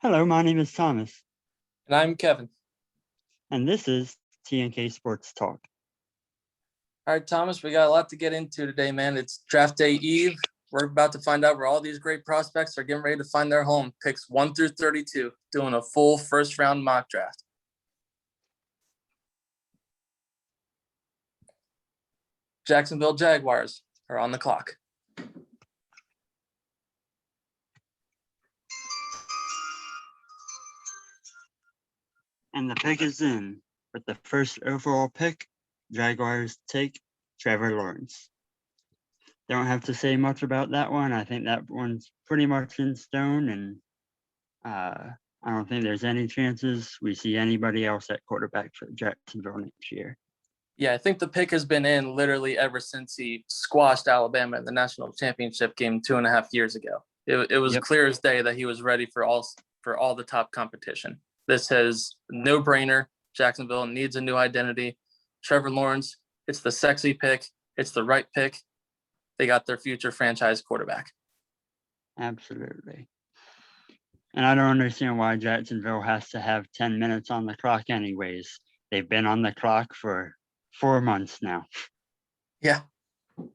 Hello, my name is Thomas, And I'm Kevin. and this is TNK Sports Talk. All right, Thomas, we got a lot to get into today, man. It's draft day eve. We're about to find out where all these great prospects are getting ready to find their home. Picks 1 through 32, doing a full first round mock draft. Jacksonville Jaguars are on the clock. And the pick is in. With the first overall pick, Jaguars take Trevor Lawrence. Don't have to say much about that one. I think that one's pretty much in stone, and I don't think there's any chances we see anybody else at quarterback for Jacksonville next year. Yeah, I think the pick has been in literally ever since he squashed Alabama in the national championship game 2.5 years ago. It was clear as day that he was ready for all the top competition. This has no brainer. Jacksonville needs a new identity. Trevor Lawrence, it's the sexy pick. It's the right pick. They got their future franchise quarterback. Absolutely. And I don't understand why Jacksonville has to have 10 minutes on the clock anyways. They've been on the clock for 4 months now. Yeah. So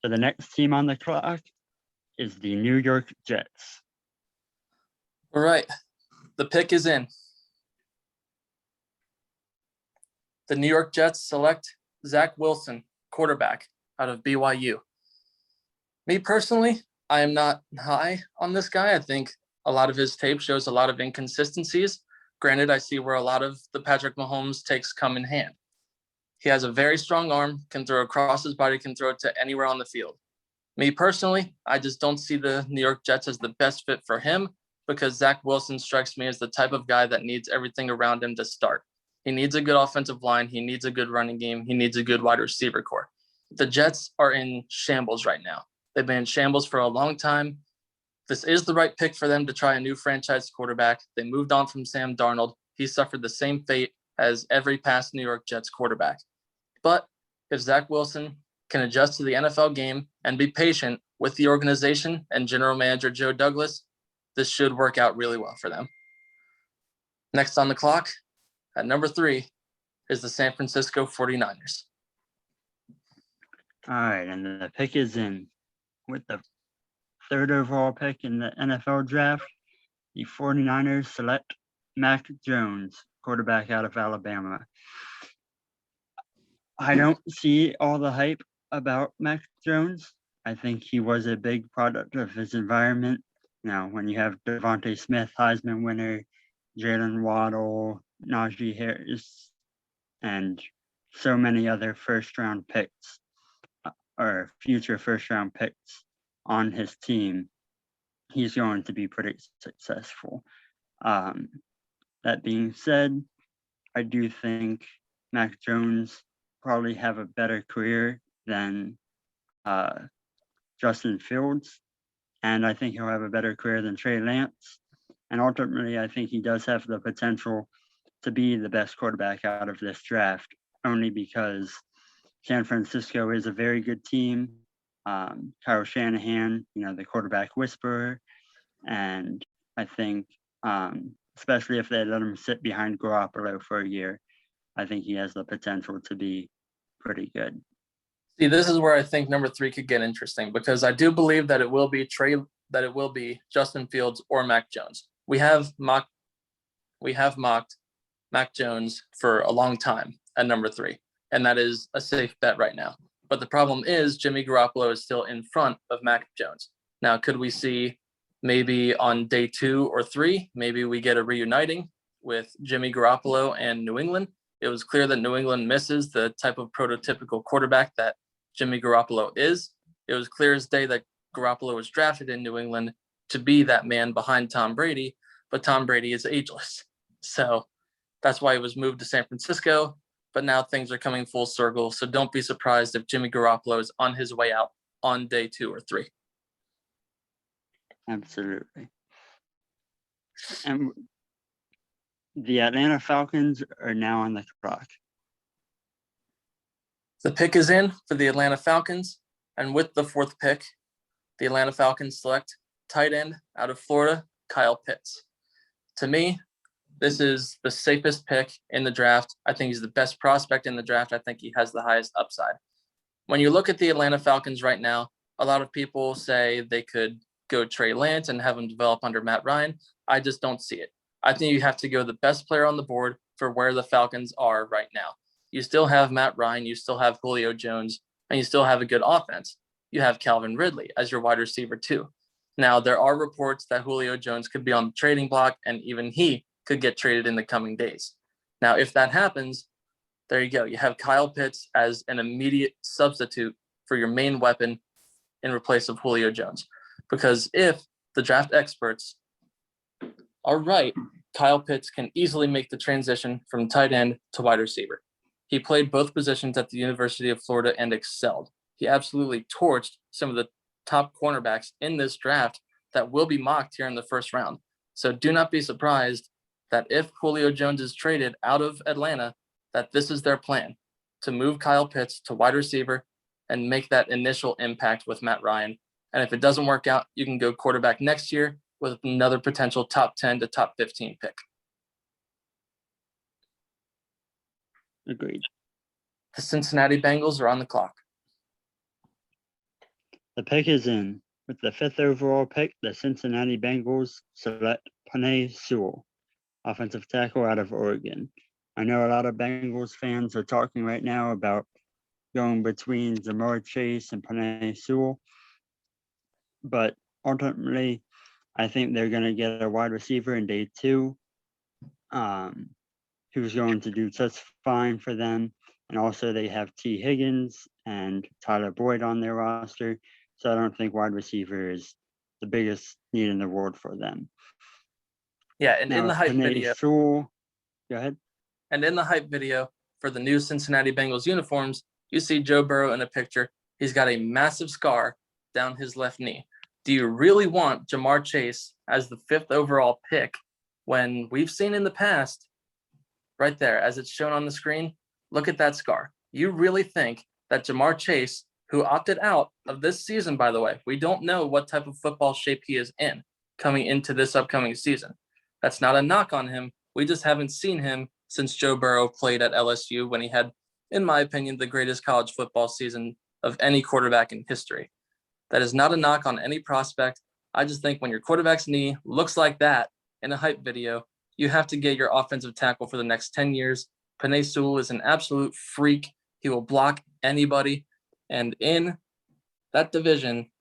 the next team on the clock is the New York Jets. All right. The pick is in. The New York Jets select Zach Wilson, quarterback out of BYU. Me personally, I am not high on this guy. I think a lot of his tape shows a lot of inconsistencies. Granted, I see where a lot of the Patrick Mahomes takes come in hand. He has a very strong arm, can throw across his body, can throw it to anywhere on the field. Me personally, I just don't see the New York Jets as the best fit for him because Zach Wilson strikes me as the type of guy that needs everything around him to start. He needs a good offensive line. He needs a good running game. He needs a good wide receiver core. The Jets are in shambles right now. They've been in shambles for a long time. This is the right pick for them to try a new franchise quarterback. They moved on from Sam Darnold. He suffered the same fate as every past New York Jets quarterback. But if Zach Wilson can adjust to the NFL game and be patient with the organization and general manager Joe Douglas, this should work out really well for them. Next on the clock, at number 3, is the San Francisco 49ers. All right, and the pick is in. With the third overall pick in the NFL draft, the 49ers select Mac Jones, quarterback out of Alabama. I don't see all the hype about Mac Jones. I think he was a big product of his environment. Now, when you have Devontae Smith, Heisman winner, Jalen Waddle, Najee Harris, and so many other first-round picks or future first-round picks on his team, he's going to be pretty successful. That being said, I do think Mac Jones probably have a better career than Justin Fields, and I think he'll have a better career than Trey Lance. And ultimately, I think he does have the potential to be the best quarterback out of this draft, only because San Francisco is a very good team. Kyle Shanahan, the quarterback whisperer, and I think, especially if they let him sit behind Garoppolo for a year, I think he has the potential to be pretty good. See, this is where I think number 3 could get interesting because I do believe that it will be Justin Fields or Mac Jones. We have mocked Mac Jones for a long time at number 3, and that is a safe bet right now. But the problem is Jimmy Garoppolo is still in front of Mac Jones. Now, could we see maybe on day 2 or 3, maybe we get a reuniting with Jimmy Garoppolo and New England? It was clear that New England misses the type of prototypical quarterback that Jimmy Garoppolo is. It was clear as day that Garoppolo was drafted in New England to be that man behind Tom Brady, but Tom Brady is ageless. So that's why he was moved to San Francisco. But now things are coming full circle. So don't be surprised if Jimmy Garoppolo is on his way out on day 2 or 3. Absolutely. And the Atlanta Falcons are now on the clock. The pick is in for the Atlanta Falcons. And with the 4th pick, the Atlanta Falcons select tight end out of Florida, Kyle Pitts. To me, this is the safest pick in the draft. I think he's the best prospect in the draft. I think he has the highest upside. When you look at the Atlanta Falcons right now, a lot of people say they could go Trey Lance and have him develop under Matt Ryan. I just don't see it. I think you have to go the best player on the board for where the Falcons are right now. You still have Matt Ryan, you still have Julio Jones, and you still have a good offense. You have Calvin Ridley as your wide receiver too. Now, there are reports that Julio Jones could be on the trading block, and even he could get traded in the coming days. Now, if that happens, there you go. You have Kyle Pitts as an immediate substitute for your main weapon in replace of Julio Jones. Because if the draft experts are right, Kyle Pitts can easily make the transition from tight end to wide receiver. He played both positions at the University of Florida and excelled. He absolutely torched some of the top cornerbacks in this draft that will be mocked here in the first round. So do not be surprised that if Julio Jones is traded out of Atlanta, that this is their plan, to move Kyle Pitts to wide receiver and make that initial impact with Matt Ryan. And if it doesn't work out, you can go quarterback next year with another potential top 10 to top 15 pick. Agreed. The Cincinnati Bengals are on the clock. The pick is in. With the 5th overall pick, the Cincinnati Bengals select Penei Sewell, offensive tackle out of Oregon. I know a lot of Bengals fans are talking right now about going between Ja'Marr Chase and Penei Sewell, but ultimately, I think they're going to get a wide receiver in day 2, who's going to do just fine for them. And also, they have T. Higgins and Tyler Boyd on their roster, so I don't think wide receiver is the biggest need in the world for them. Yeah, and Now, in the hype Penei video, Sewell, go ahead. And in the hype video for the new Cincinnati Bengals uniforms, you see Joe Burrow in a picture. He's got a massive scar down his left knee. Do you really want Ja'Marr Chase as the 5th overall pick when we've seen in the past, right there, as it's shown on the screen, look at that scar. You really think that Ja'Marr Chase, who opted out of this season, by the way, we don't know what type of football shape he is in coming into this upcoming season. That's not a knock on him. We just haven't seen him since Joe Burrow played at LSU when he had, in my opinion, the greatest college football season of any quarterback in history. That is not a knock on any prospect. I just think when your quarterback's knee looks like that in a hype video, you have to get your offensive tackle for the next 10 years. Penei Sewell is an absolute freak. He will block anybody. And in that division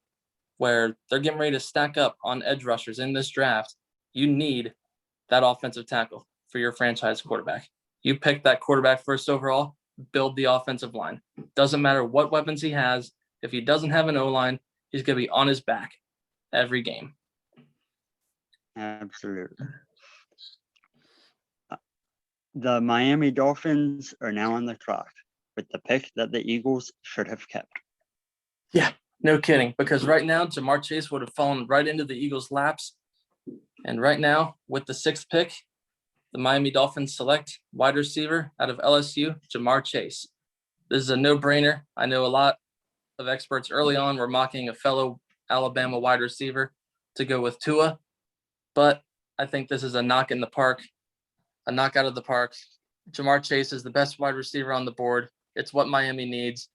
where they're getting ready to stack up on edge rushers in this draft, you need that offensive tackle for your franchise quarterback. You pick that quarterback 1st overall, build the offensive line. Doesn't matter what weapons he has. If he doesn't have an O-line, he's going to be on his back every game. Absolutely. The Miami Dolphins are now on the clock with the pick that the Eagles should have kept. Yeah, no kidding. Because right now, Ja'Marr Chase would have fallen right into the Eagles' laps. And right now, with the 6th pick, the Miami Dolphins select wide receiver out of LSU, Ja'Marr Chase. This is a no-brainer. I know a lot of experts early on were mocking a fellow Alabama wide receiver to go with Tua, but I think this is a knock in the park, a knock out of the park. Ja'Marr Chase is the best wide receiver on the board. It's what Miami needs.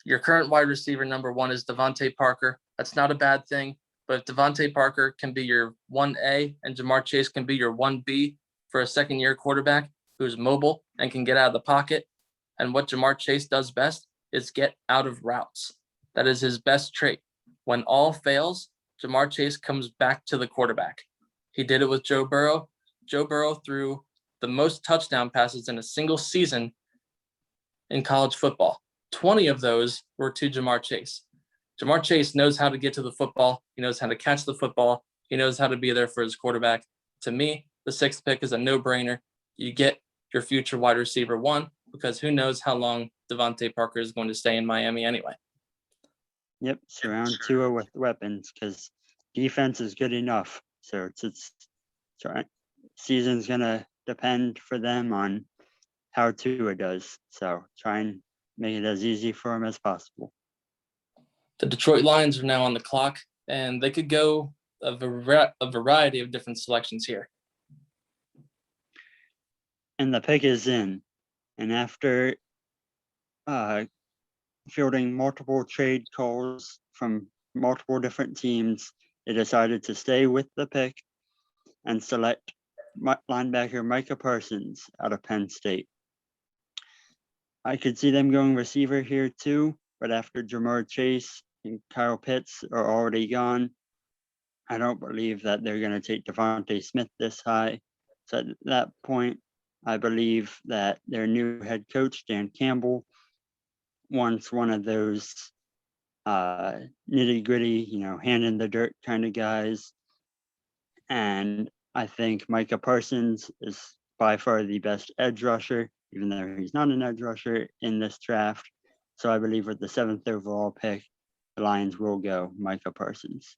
Your current wide receiver number 1 is Devontae Parker. That's not a bad thing, but if Devontae Parker can be your 1A and Ja'Marr Chase can be your 1B for a second-year quarterback who's mobile and can get out of the pocket, and what Ja'Marr Chase does best is get out of routes. That is his best trait. When all fails, Ja'Marr Chase comes back to the quarterback. He did it with Joe Burrow. Joe Burrow threw the most touchdown passes in a single season in college football. 20 of those were to Ja'Marr Chase. Ja'Marr Chase knows how to get to the football. He knows how to catch the football. He knows how to be there for his quarterback. To me, the 6th pick is a no-brainer. You get your future wide receiver 1 because who knows how long Devontae Parker is going to stay in Miami anyway. Yep, surround Tua with weapons because defense is good enough. So it's season's going to depend for them on how Tua does. So try and make it as easy for him as possible. The Detroit Lions are now on the clock, and they could go a variety of different selections here. And the pick is in. And after fielding multiple trade calls from multiple different teams, they decided to stay with the pick and select linebacker Micah Parsons out of Penn State. I could see them going receiver here too, but after Ja'Marr Chase and Kyle Pitts are already gone, I don't believe that they're going to take Devontae Smith this high. So at that point, I believe that their new head coach, Dan Campbell, wants one of those nitty gritty, hand in the dirt kind of guys. And I think Micah Parsons is by far the best edge rusher, even though he's not an edge rusher in this draft. So I believe with the 7th overall pick, the Lions will go Micah Parsons.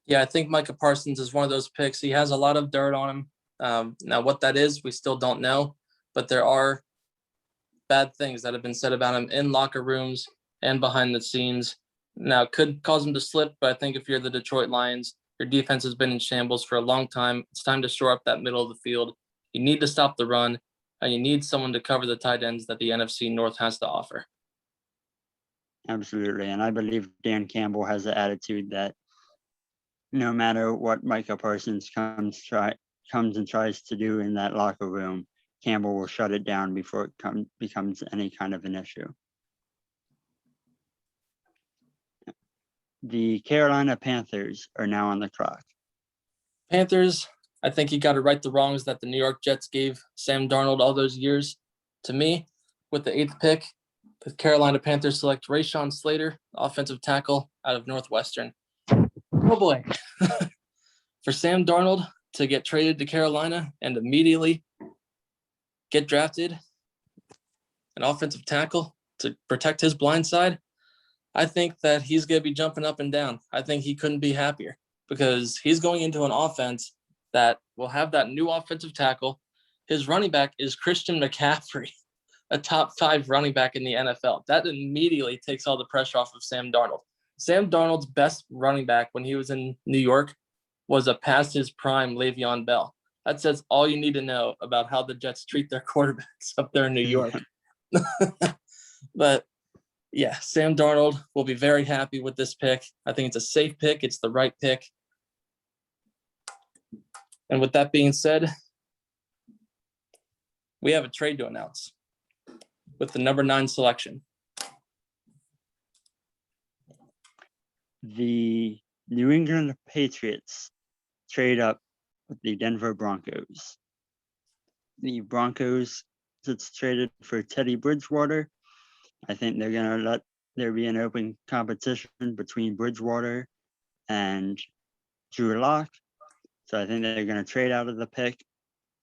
Yeah, I think Micah Parsons is one of those picks. He has a lot of dirt on him. Now, what that is, we still don't know, but there are bad things that have been said about him in locker rooms and behind the scenes. Now, it could cause him to slip, but I think if you're the Detroit Lions, your defense has been in shambles for a long time. It's time to shore up that middle of the field. You need to stop the run, and you need someone to cover the tight ends that the NFC North has to offer. Absolutely. And I believe Dan Campbell has the attitude that no matter what Micah Parsons comes and tries to do in that locker room, Campbell will shut it down before it becomes any kind of an issue. The Carolina Panthers are now on the clock. Panthers, I think you got to right the wrongs that the New York Jets gave Sam Darnold all those years. To me, with the 8th pick, the Carolina Panthers select Rashawn Slater, offensive tackle out of Northwestern. Oh boy. For Sam Darnold to get traded to Carolina and immediately get drafted an offensive tackle to protect his blind side, I think that he's going to be jumping up and down. I think he couldn't be happier because he's going into an offense that will have that new offensive tackle. His running back is Christian McCaffrey, a top 5 running back in the NFL. That immediately takes all the pressure off of Sam Darnold. Sam Darnold's best running back when he was in New York was a past his prime Le'Veon Bell. That says all you need to know about how the Jets treat their quarterbacks up there in New York. But yeah, Sam Darnold will be very happy with this pick. I think it's a safe pick. It's the right pick. And with that being said, we have a trade to announce with the number 9 selection. The New England Patriots trade up with the Denver Broncos. The Broncos just traded for Teddy Bridgewater. I think they're going to let there be an open competition between Bridgewater and Drew Lock. So I think they're going to trade out of the pick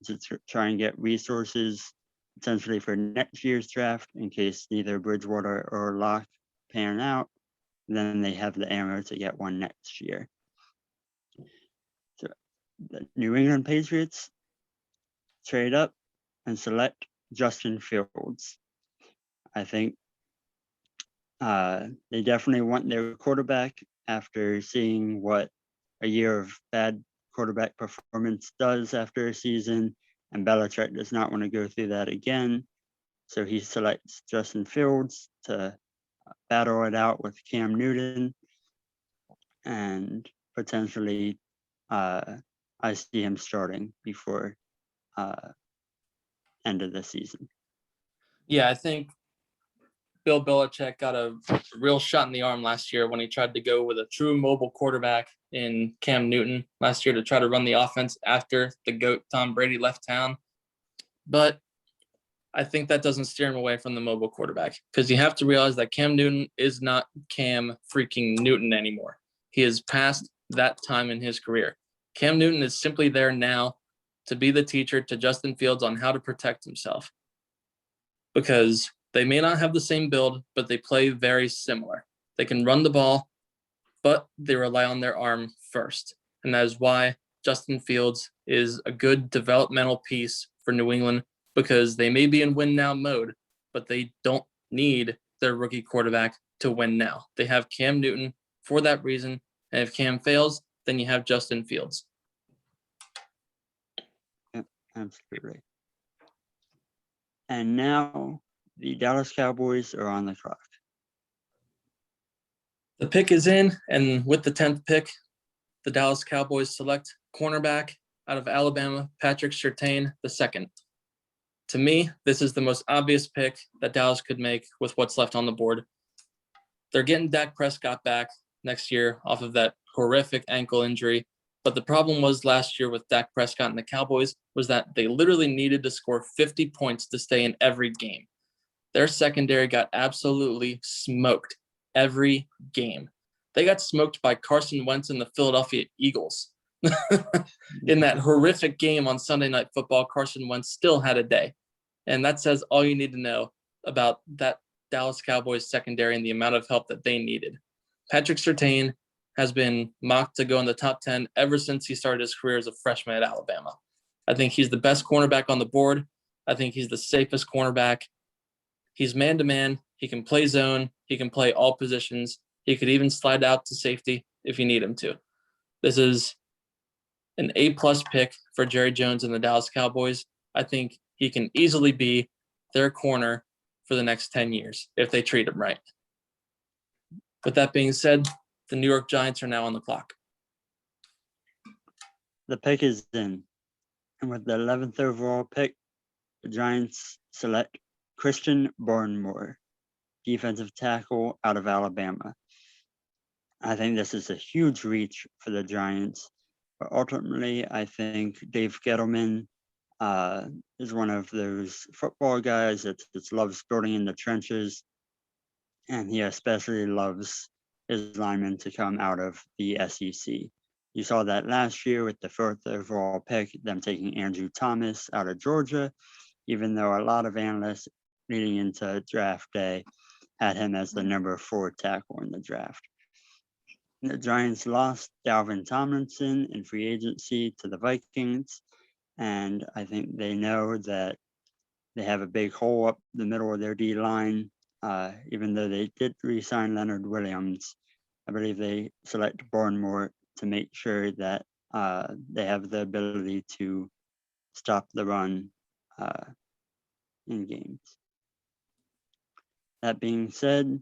to try and get resources potentially for next year's draft in case neither Bridgewater or Lock pan out. Then they have the ammo to get one next year. So the New England Patriots trade up and select Justin Fields. I think they definitely want their quarterback after seeing what a year of bad quarterback performance does after a season, and Belichick does not want to go through that again. So he selects Justin Fields to battle it out with Cam Newton, and potentially I see him starting before end of the season. Yeah, I think Bill Belichick got a real shot in the arm last year when he tried to go with a true mobile quarterback in Cam Newton last year to try to run the offense after the GOAT Tom Brady left town. But I think that doesn't steer him away from the mobile quarterback because you have to realize that Cam Newton is not Cam freaking Newton anymore. He is past that time in his career. Cam Newton is simply there now to be the teacher to Justin Fields on how to protect himself because they may not have the same build, but they play very similar. They can run the ball, but they rely on their arm first. And that is why Justin Fields is a good developmental piece for New England because they may be in win now mode, but they don't need their rookie quarterback to win now. They have Cam Newton for that reason. And if Cam fails, then you have Justin Fields. Absolutely. And now the Dallas Cowboys are on the clock. The pick is in, and with the 10th pick, the Dallas Cowboys select cornerback out of Alabama, Patrick Surtain II. To me, this is the most obvious pick that Dallas could make with what's left on the board. They're getting Dak Prescott back next year off of that horrific ankle injury. But the problem was last year with Dak Prescott and the Cowboys was that they literally needed to score 50 points to stay in every game. Their secondary got absolutely smoked every game. They got smoked by Carson Wentz and the Philadelphia Eagles. In that horrific game on Sunday Night Football, Carson Wentz still had a day. And that says all you need to know about that Dallas Cowboys secondary and the amount of help that they needed. Patrick Surtain has been mocked to go in the top 10 ever since he started his career as a freshman at Alabama. I think he's the best cornerback on the board. I think he's the safest cornerback. He's man-to-man. He can play zone. He can play all positions. He could even slide out to safety if you need him to. This is an A-plus pick for Jerry Jones and the Dallas Cowboys. I think he can easily be their corner for the next 10 years if they treat him right. With that being said, the New York Giants are now on the clock. The pick is in. And with the 11th overall pick, the Giants select Christian Barmore, defensive tackle out of Alabama. I think this is a huge reach for the Giants, but ultimately, I think Dave Gettleman is one of those football guys that just loves building in the trenches, and he especially loves his linemen to come out of the SEC. You saw that last year with the 4th overall pick, them taking Andrew Thomas out of Georgia, even though a lot of analysts leading into draft day had him as the number 4 tackle in the draft. The Giants lost Dalvin Tomlinson in free agency to the Vikings, and I think they know that they have a big hole up the middle of their D-line. Even though they did re-sign Leonard Williams, I believe they select Barmore to make sure that they have the ability to stop the run in games. That being said,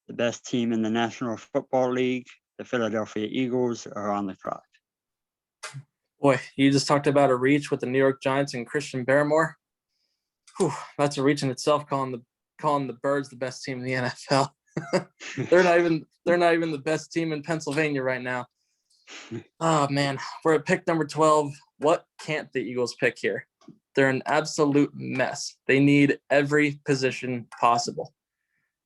the best team in the National Football League, the Philadelphia Eagles, are on the clock. Boy, you just talked about a reach with the New York Giants and Christian Barmore. Whew, that's a reach in itself, calling the Birds the best team in the NFL. they're not even the best team in Pennsylvania right now. Oh man, we're at pick number 12. What can't the Eagles pick here? They're an absolute mess. They need every position possible.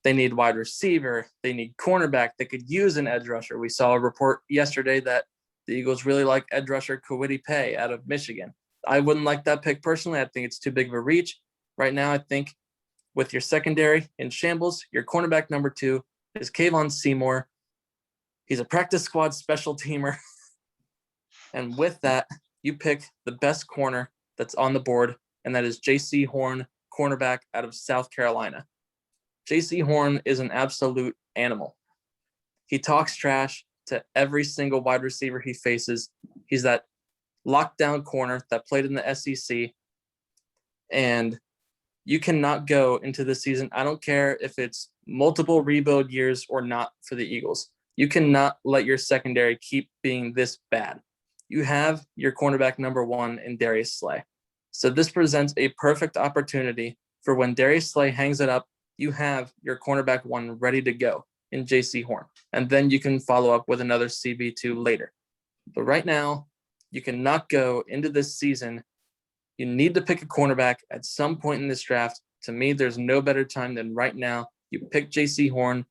They need wide receiver. They need cornerback. They could use an edge rusher. We saw a report yesterday that the Eagles really like edge rusher Kwity Paye out of Michigan. I wouldn't like that pick personally. I think it's too big of a reach. Right now, I think with your secondary in shambles, your cornerback number 2 is Kayvon Seymour. He's a practice squad special teamer. And with that, you pick the best corner that's on the board, and that is J.C. Horn, cornerback out of South Carolina. J.C. Horn is an absolute animal. He talks trash to every single wide receiver he faces. He's that lockdown corner that played in the SEC. And you cannot go into the season. I don't care if it's multiple rebuild years or not for the Eagles. You cannot let your secondary keep being this bad. You have your cornerback number 1 in Darius Slay. So this presents a perfect opportunity for when Darius Slay hangs it up, you have your cornerback 1 ready to go in J.C. Horn. And then you can follow up with another CB2 later. But right now, you cannot go into this season. You need to pick a cornerback at some point in this draft. To me, there's no better time than right now. You pick J.C. Horn.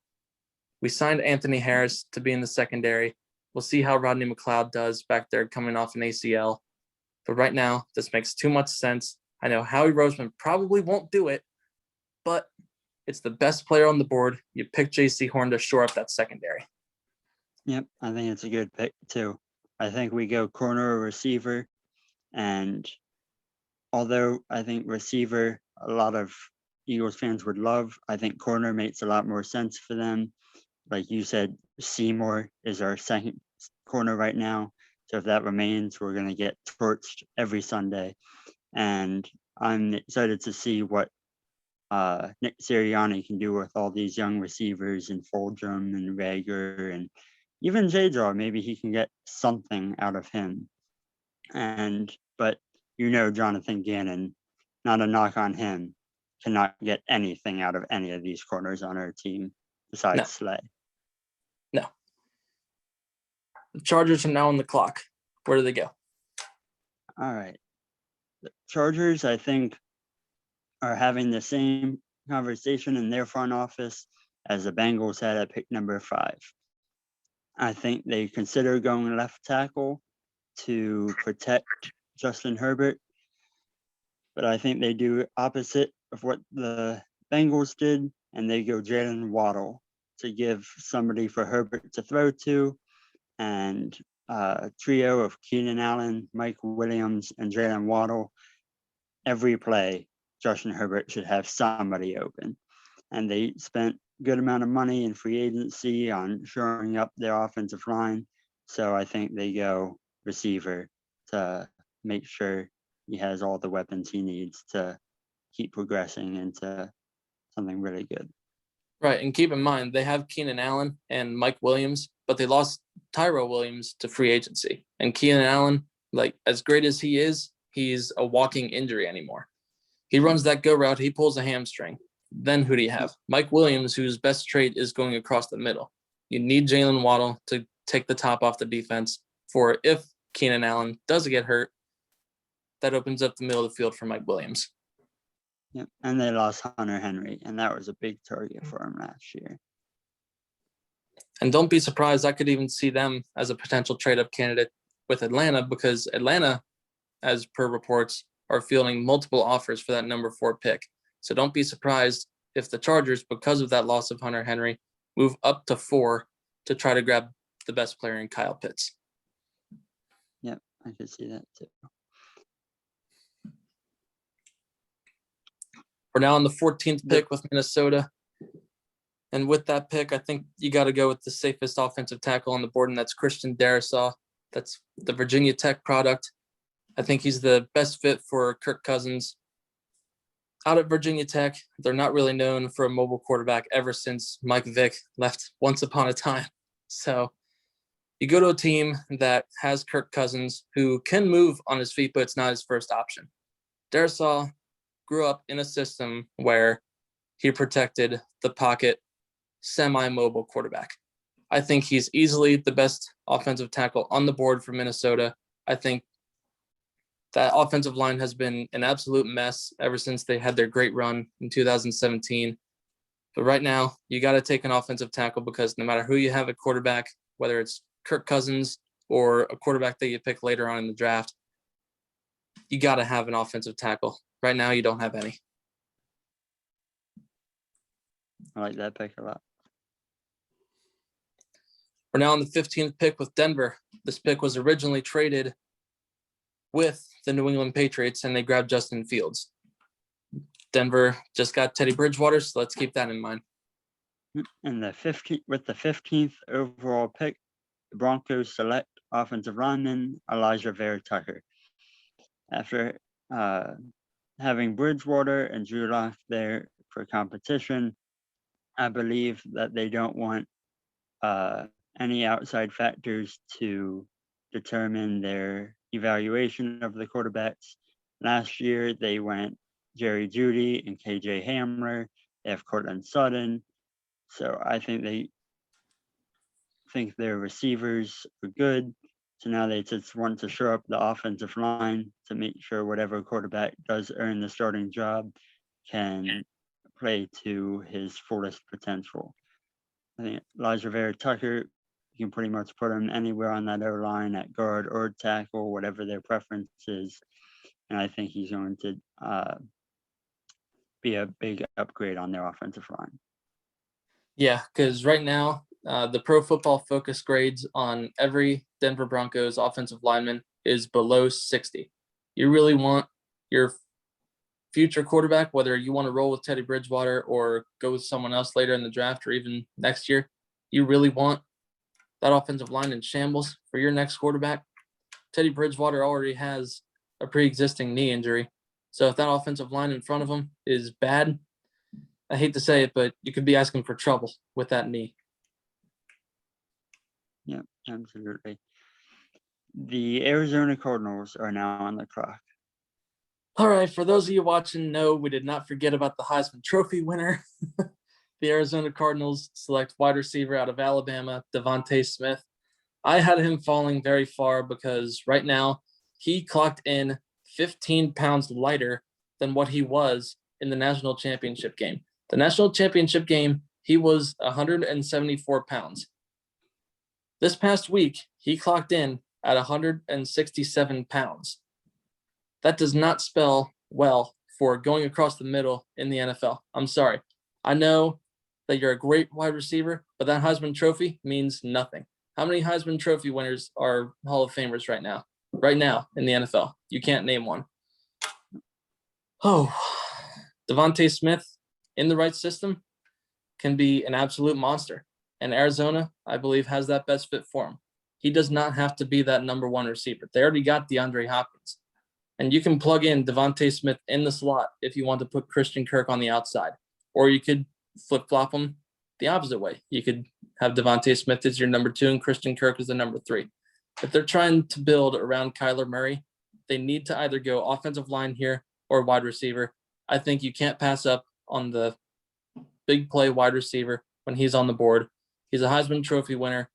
We signed Anthony Harris to be in the secondary. We'll see how Rodney McLeod does back there coming off an ACL. But right now, this makes too much sense. I know Howie Roseman probably won't do it, but it's the best player on the board. You pick J.C. Horn to shore up that secondary. Yep, I think it's a good pick too. I think we go corner or receiver, and although I think receiver a lot of Eagles fans would love, I think corner makes a lot more sense for them. Like you said, Seymour is our second corner right now. So if that remains, we're going to get torched every Sunday. And I'm excited to see what Nick Sirianni can do with all these young receivers and Fulgham and Rager and even J-Draw. Maybe he can get something out of him. But Jonathan Gannon, not a knock on him, cannot get anything out of any of these corners on our team besides No. Slay. No. The Chargers are now on the clock. Where do they go? All right. The Chargers, I think, are having the same conversation in their front office as the Bengals had at pick number 5. I think they consider going left tackle to protect Justin Herbert, but I think they do opposite of what the Bengals did, and they go Jalen Waddle to give somebody for Herbert to throw to, and a trio of Keenan Allen, Mike Williams, and Jalen Waddle. Every play, Justin Herbert should have somebody open. And they spent a good amount of money in free agency on shoring up their offensive line. So I think they go receiver to make sure he has all the weapons he needs to keep progressing into something really good. Right, and keep in mind, they have Keenan Allen and Mike Williams, but they lost Tyrell Williams to free agency. And Keenan Allen, like, as great as he is, he's a walking injury anymore. He runs that go route, he pulls a hamstring. Then who do you have? Mike Williams, whose best trait is going across the middle. You need Jalen Waddle to take the top off the defense for if Keenan Allen does get hurt, that opens up the middle of the field for Mike Williams. Yep. And they lost Hunter Henry, and that was a big target for him last year. And don't be surprised, I could even see them as a potential trade-up candidate with Atlanta, because Atlanta, as per reports, are fielding multiple offers for that number 4 pick. So don't be surprised if the Chargers, because of that loss of Hunter Henry, move up to 4 to try to grab the best player in Kyle Pitts. Yep, I could see that too. We're now on the 14th pick with Minnesota. And with that pick, I think you got to go with the safest offensive tackle on the board, and that's Christian Darrisaw. That's the Virginia Tech product. I think he's the best fit for Kirk Cousins. Out at Virginia Tech, they're not really known for a mobile quarterback ever since Mike Vick left once upon a time. So you go to a team that has Kirk Cousins, who can move on his feet, but it's not his first option. Darrisaw grew up in a system where he protected the pocket, semi-mobile quarterback. I think he's easily the best offensive tackle on the board for Minnesota. I think that offensive line has been an absolute mess ever since they had their great run in 2017. But right now, you got to take an offensive tackle, because no matter who you have at quarterback, whether it's Kirk Cousins or a quarterback that you pick later on in the draft, you got to have an offensive tackle. Right now, you don't have any. I like that pick a lot. We're now on the 15th pick with Denver. This pick was originally traded with the New England Patriots, and they grabbed Justin Fields. Denver just got Teddy Bridgewater, so let's keep that in mind. And the 15th overall pick, the Broncos select offensive lineman Elijah Vera Tucker. After having Bridgewater and Drew Lock there for competition, I believe that they don't want any outside factors to determine their evaluation of the quarterbacks. Last year, they went Jerry Jeudy and KJ Hamler. They have Cortland Sutton. So I think they think their receivers are good. So now they just want to shore up the offensive line to make sure whatever quarterback does earn the starting job can play to his fullest potential. I think Elijah Vera Tucker, you can pretty much put him anywhere on that O-line, at guard or tackle, whatever their preference is. And I think he's going to be a big upgrade on their offensive line. Yeah, because right now, the Pro Football Focus grades on every Denver Broncos offensive lineman is below 60. You really want your future quarterback, whether you want to roll with Teddy Bridgewater or go with someone else later in the draft or even next year, you really want that offensive line in shambles for your next quarterback. Teddy Bridgewater already has a pre-existing knee injury. So if that offensive line in front of him is bad, I hate to say it, but you could be asking for trouble with that knee. Yeah, absolutely. The Arizona Cardinals are now on the clock. All right, for those of you watching, no, we did not forget about the Heisman Trophy winner. The Arizona Cardinals select wide receiver out of Alabama, DeVonta Smith. I had him falling very far because right now he clocked in 15 pounds lighter than what he was in the national championship game. The national championship game, he was 174 pounds. This past week, he clocked in at 167 pounds. That does not spell well for going across the middle in the NFL. I'm sorry. I know that you're a great wide receiver, but that Heisman Trophy means nothing. How many Heisman Trophy winners are Hall of Famers right now? Right now in the NFL, you can't name one. Oh, DeVonta Smith in the right system can be an absolute monster. And Arizona, I believe, has that best fit for him. He does not have to be that number one receiver. They already got DeAndre Hopkins. And you can plug in DeVonta Smith in the slot if you want to put Christian Kirk on the outside. Or you could flip-flop them the opposite way. You could have DeVonta Smith as your number 2 and Christian Kirk as the number 3. If they're trying to build around Kyler Murray, they need to either go offensive line here or wide receiver. I think you can't pass up on the big play wide receiver when he's on the board. He's a Heisman Trophy winner.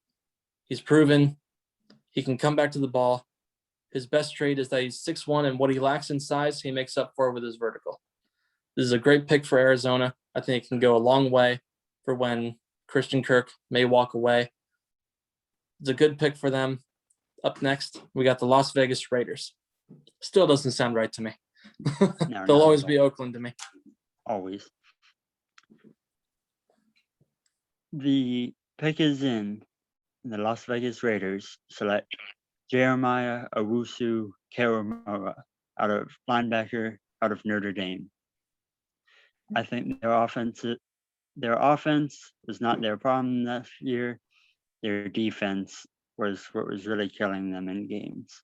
He's proven he can come back to the ball. His best trait is that he's 6'1", and what he lacks in size, he makes up for with his vertical. This is a great pick for Arizona. I think it can go a long way for when Christian Kirk may walk away. It's a good pick for them. Up next, we got the Las Vegas Raiders. Still doesn't sound right to me. No, They'll not always at be all. Oakland to me. Always. The pick is in. The Las Vegas Raiders select Jeremiah Owusu-Koramoah linebacker out of Notre Dame. I think their offense was not their problem this year. Their defense was what was really killing them in games.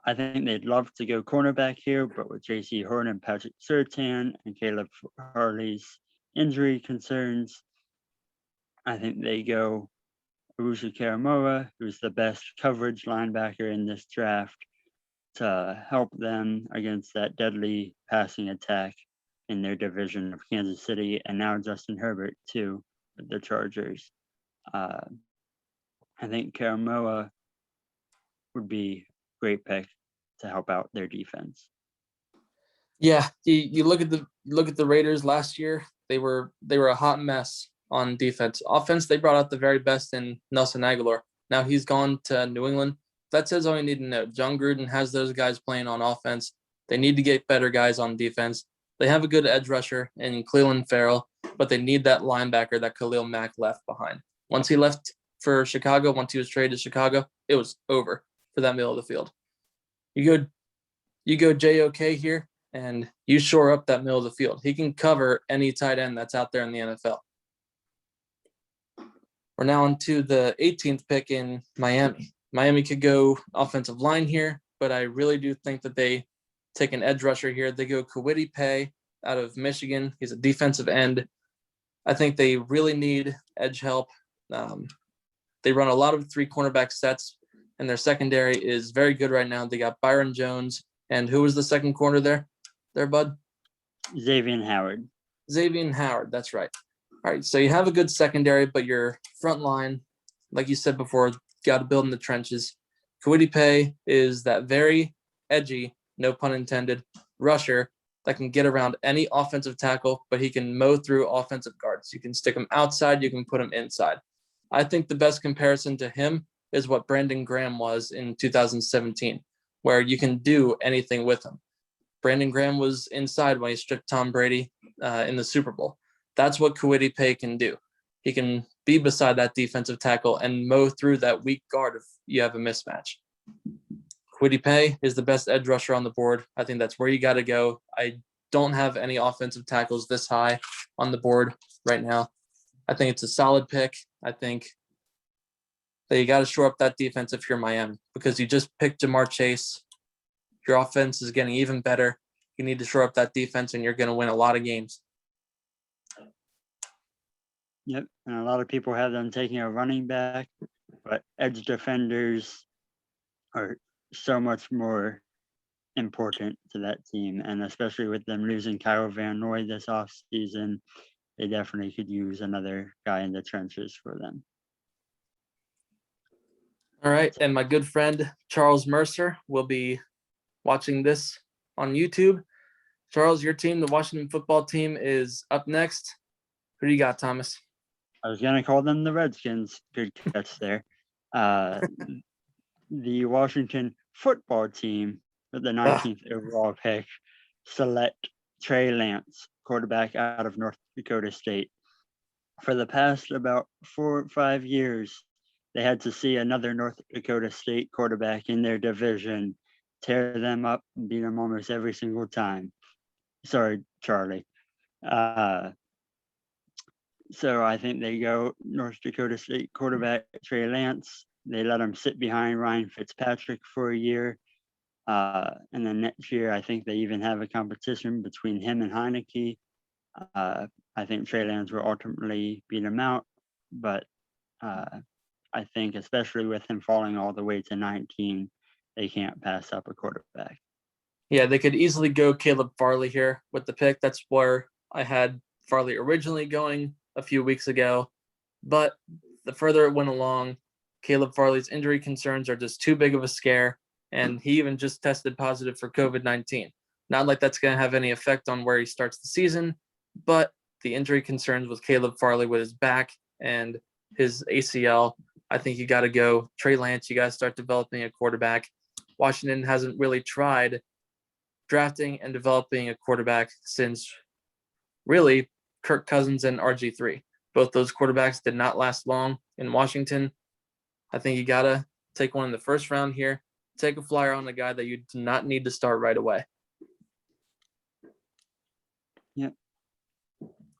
I think they'd love to go cornerback here, but with J.C. Horn and Patrick Surtain and Caleb Harley's injury concerns, I think they go Owusu-Koramoah, who's the best coverage linebacker in this draft, to help them against that deadly passing attack in their division of Kansas City, and now Justin Herbert too with the Chargers. I think Koramoah would be a great pick to help out their defense. Yeah, you look at the Raiders last year. They were a hot mess on defense. Offense, they brought out the very best in Nelson Aguilar. Now he's gone to New England. That says all you need to know. John Gruden has those guys playing on offense. They need to get better guys on defense. They have a good edge rusher in Clelin Ferrell, but they need that linebacker that Khalil Mack left behind. Once he left for Chicago, once he was traded to Chicago, it was over for that middle of the field. You go JOK here, and you shore up that middle of the field. He can cover any tight end that's out there in the NFL. We're now on to the 18th pick in Miami. Miami could go offensive line here, but I really do think that they take an edge rusher here. They go Kwity Paye out of Michigan. He's a defensive end. I think they really need edge help. They run a lot of 3 cornerback sets, and their secondary is very good right now. They got Byron Jones, and who was the second corner there, bud? Xavier Howard. Xavier Howard, that's right. All right, so you have a good secondary, but your front line, like you said before, got to build in the trenches. Kwity Paye is that very edgy, no pun intended, rusher that can get around any offensive tackle, but he can mow through offensive guards. You can stick him outside, you can put him inside. I think the best comparison to him is what Brandon Graham was in 2017, where you can do anything with him. Brandon Graham was inside when he stripped Tom Brady in the Super Bowl. That's what Kwity Paye can do. He can be beside that defensive tackle and mow through that weak guard if you have a mismatch. Kwity Paye is the best edge rusher on the board. I think that's where you got to go. I don't have any offensive tackles this high on the board right now. I think it's a solid pick. I think that you got to shore up that defense if you're Miami, because you just picked Jamar Chase. Your offense is getting even better. You need to shore up that defense, and you're going to win a lot of games. Yep, and a lot of people have them taking a running back, but edge defenders are so much more important to that team, and especially with them losing Kyle Van Noy this offseason, they definitely could use another guy in the trenches for them. All right, and my good friend Charles Mercer will be watching this on YouTube. Charles, your team, the Washington football team, is up next. Who do you got, Thomas? I was going to call them the Redskins. Good catch there. The Washington football team with the 19th overall pick select Trey Lance, quarterback out of North Dakota State. For the past about 4 or 5 years, they had to see another North Dakota State quarterback in their division tear them up and beat them almost every single time. Sorry, Charlie. So I think they go North Dakota State quarterback Trey Lance. They let him sit behind Ryan Fitzpatrick for a year. And then next year, I think they even have a competition between him and Heineke. I think Trey Lance will ultimately beat him out. But I think, especially with him falling all the way to 19, they can't pass up a quarterback. Yeah, they could easily go Caleb Farley here with the pick. That's where I had Farley originally going a few weeks ago. But the further it went along, Caleb Farley's injury concerns are just too big of a scare. And he even just tested positive for COVID-19. Not like that's going to have any effect on where he starts the season, but the injury concerns with Caleb Farley with his back and his ACL, I think you got to go Trey Lance. You got to start developing a quarterback. Washington hasn't really tried drafting and developing a quarterback since really Kirk Cousins and RG3. Both those quarterbacks did not last long in Washington. I think you got to take one in the first round here. Take a flyer on a guy that you do not need to start right away. Yep.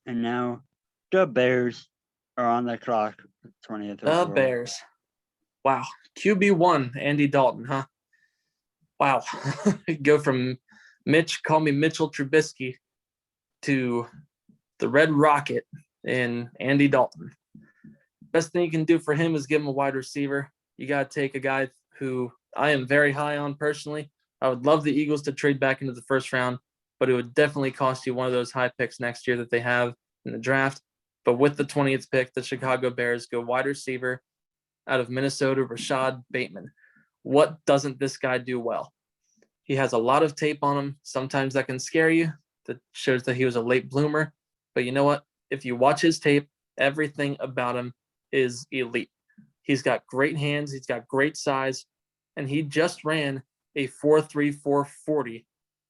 And now the Bears are on the clock. 20th overall. The Bears. Wow. QB1, Andy Dalton, huh? Wow. Go from call me Mitchell Trubisky, to the Red Rocket in Andy Dalton. Best thing you can do for him is give him a wide receiver. You got to take a guy who I am very high on personally. I would love the Eagles to trade back into the first round, but it would definitely cost you one of those high picks next year that they have in the draft. But with the 20th pick, the Chicago Bears go wide receiver out of Minnesota, Rashad Bateman. What doesn't this guy do well? He has a lot of tape on him. Sometimes that can scare you. That shows that he was a late bloomer. But you know what? If you watch his tape, everything about him is elite. He's got great hands. He's got great size. And he just ran a 4.34 40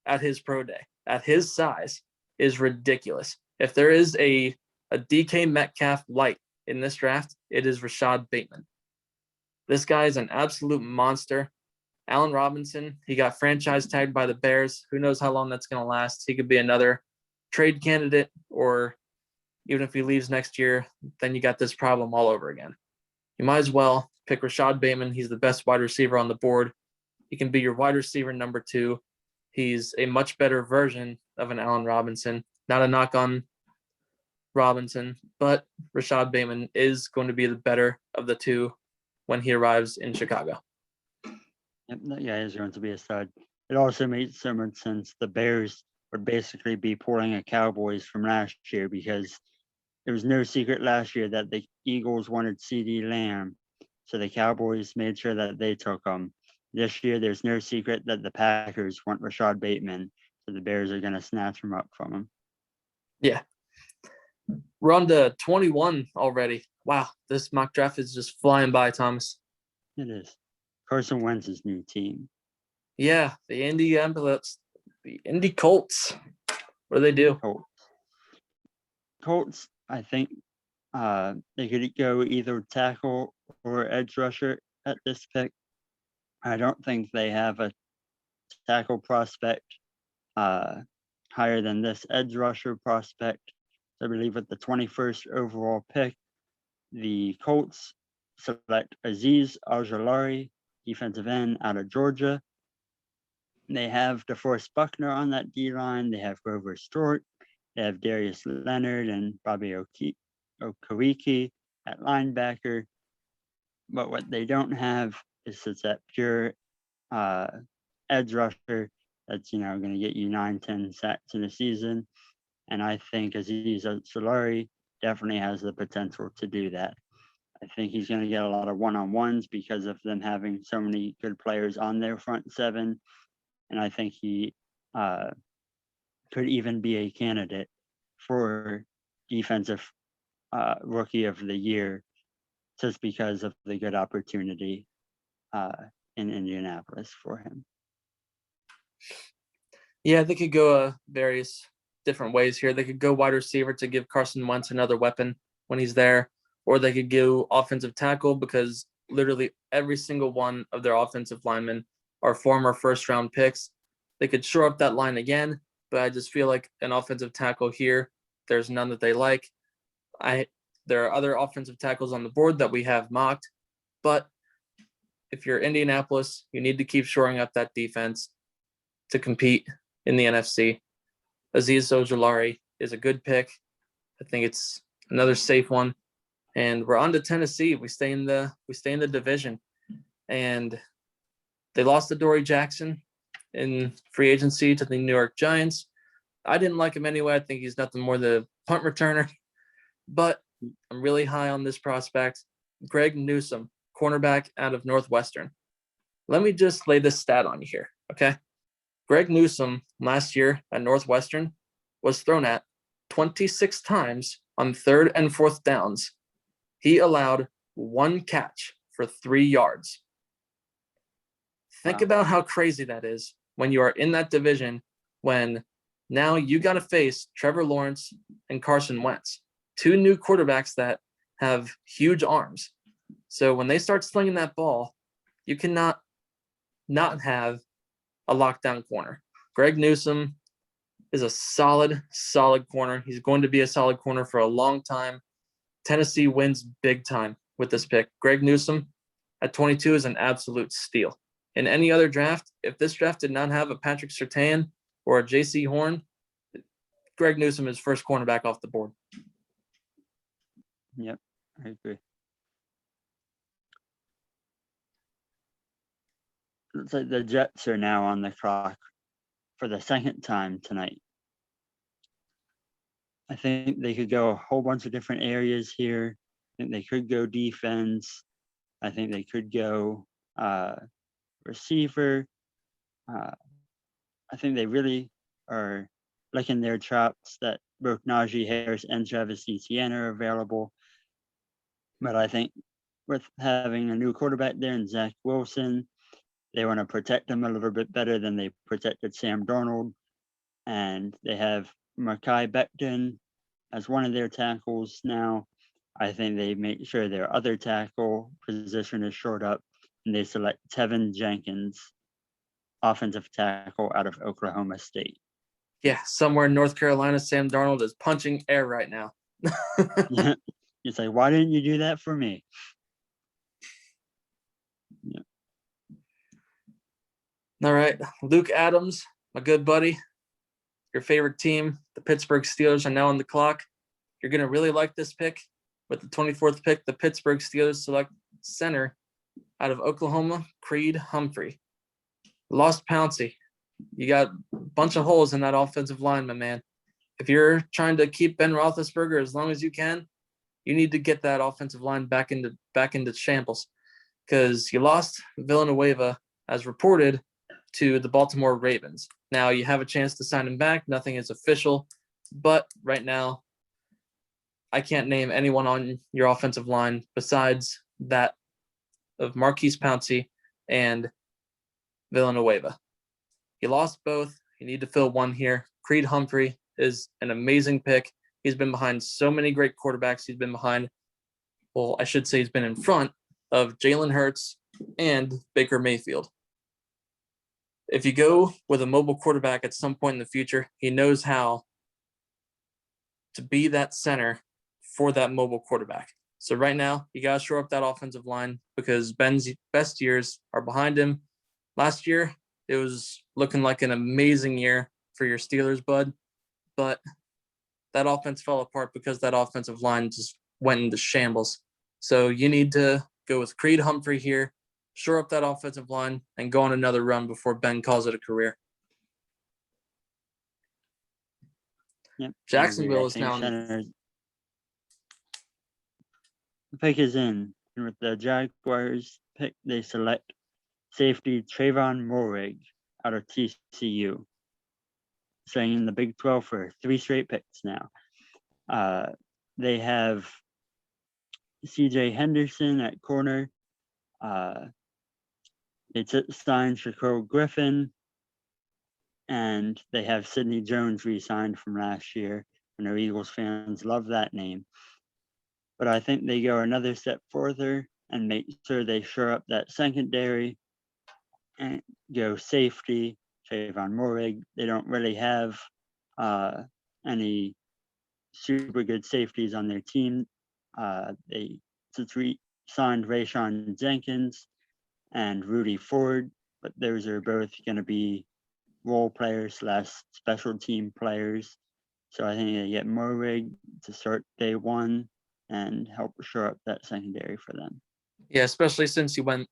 at his pro day. At his size is ridiculous. If there is a DK Metcalf light in this draft, it is Rashad Bateman. This guy is an absolute monster. Allen Robinson, he got franchise tagged by the Bears. Who knows how long that's going to last? He could be another trade candidate, or even if he leaves next year, then you got this problem all over again. You might as well pick Rashad Bateman. He's the best wide receiver on the board. He can be your wide receiver number 2. He's a much better version of an Allen Robinson. Not a knock on Robinson, but Rashad Bateman is going to be the better of the two when he arrives in Chicago. Yep, that guy is going to be a stud. It also makes so much sense. The Bears would basically be pulling a Cowboys from last year, because it was no secret last year that the Eagles wanted CeeDee Lamb. So the Cowboys made sure that they took him. This year, there's no secret that the Packers want Rashad Bateman. So the Bears are going to snatch him up from him. Yeah. We're on to 21 already. Wow, this mock draft is just flying by, Thomas. It is. Carson Wentz's new team. Yeah, the Indy Ambulance, the Indy Colts. What do they do? Colts, I think they could go either tackle or edge rusher at this pick. I don't think they have a tackle prospect higher than this edge rusher prospect. I believe with the 21st overall pick, the Colts select Aziz Al-Jalari, defensive end out of Georgia. They have DeForest Buckner on that D line. They have Grover Stewart. They have Darius Leonard and Bobby Okereke at linebacker. But what they don't have is that pure edge rusher that's going to get you 9-10 sacks in a season. And I think Aziz Al-Jalari definitely has the potential to do that. I think he's going to get a lot of one-on-ones because of them having so many good players on their front seven. And I think he could even be a candidate for defensive rookie of the year just because of the good opportunity in Indianapolis for him. Yeah, they could go various different ways here. They could go wide receiver to give Carson Wentz another weapon when he's there, or they could go offensive tackle because literally every single one of their offensive linemen are former first-round picks. They could shore up that line again, but I just feel like an offensive tackle here, there's none that they like. There are other offensive tackles on the board that we have mocked, but if you're Indianapolis, you need to keep shoring up that defense to compete in the NFC. Aziz Ojulari is a good pick. I think it's another safe one. And we're on to Tennessee. We stay in the division. And they lost to Dory Jackson in free agency to the New York Giants. I didn't like him anyway. I think he's nothing more than a punt returner. But I'm really high on this prospect. Greg Newsome, cornerback out of Northwestern. Let me just lay this stat on you here, okay? Greg Newsome last year at Northwestern was thrown at 26 times on 3rd and 4th downs. He allowed 1 catch for 3 yards. Think about how crazy that is when you are in that division, when now you got to face Trevor Lawrence and Carson Wentz, 2 new quarterbacks that have huge arms. So when they start slinging that ball, you cannot not have a lockdown corner. Greg Newsome is a solid corner. He's going to be a solid corner for a long time. Tennessee wins big time with this pick. Greg Newsome at 22 is an absolute steal. In any other draft, if this draft did not have a Patrick Surtain or a J.C. Horn, Greg Newsome is first cornerback off the board. Yep, I agree. Looks like the Jets are now on the clock for the second time tonight. I think they could go a whole bunch of different areas here. I think they could go defense. I think they could go receiver. I think they really are licking their chops that both Najee Harris and Travis Etienne are available. But I think with having a new quarterback there and Zach Wilson, they want to protect him a little bit better than they protected Sam Darnold. And they have Mekhi Becton as one of their tackles now. I think they make sure their other tackle position is shored up, and they select Tevin Jenkins, offensive tackle out of Oklahoma State. Yeah, somewhere in North Carolina, Sam Darnold is punching air right now. It's like, why didn't you do that for me? Yeah. All right, Luke Adams, my good buddy, your favorite team, the Pittsburgh Steelers, are now on the clock. You're going to really like this pick. With the 24th pick, the Pittsburgh Steelers select center out of Oklahoma, Creed Humphrey. Lost Pouncey. You got a bunch of holes in that offensive line, my man. If you're trying to keep Ben Roethlisberger as long as you can, you need to get that offensive line back into shambles, because you lost Villanueva, as reported, to the Baltimore Ravens. Now you have a chance to sign him back. Nothing is official, but right now I can't name anyone on your offensive line besides that of Marquise Pouncey and Villanueva. You lost both. You need to fill one here. Creed Humphrey is an amazing pick. He's been behind so many great quarterbacks. He's been behind, well, I should say he's been in front of Jalen Hurts and Baker Mayfield. If you go with a mobile quarterback at some point in the future, he knows how to be that center for that mobile quarterback. So right now, you got to shore up that offensive line because Ben's best years are behind him. Last year, it was looking like an amazing year for your Steelers, bud, but that offense fell apart because that offensive line just went into shambles. So you need to go with Creed Humphrey here, shore up that offensive line, and go on another run before Ben calls it a career. Yep. Jacksonville is I think now center pick is in, and with the Jaguars pick, they select safety Trayvon Moehrig out of TCU, staying in the Big 12 for 3 straight picks now. They have CJ Henderson at corner. They signed Shaquille Griffin, and they have Sidney Jones re-signed from last year. I know Eagles fans love that name. But I think they go another step further and make sure they shore up that secondary and go safety, Trayvon Moehrig. They don't really have any super good safeties on their team. They signed Rayshon Jenkins and Rudy Ford, but those are both going to be role players / special team players. So I think they get Moehrig to start day one and help shore up that secondary for them. Yeah, especially since he went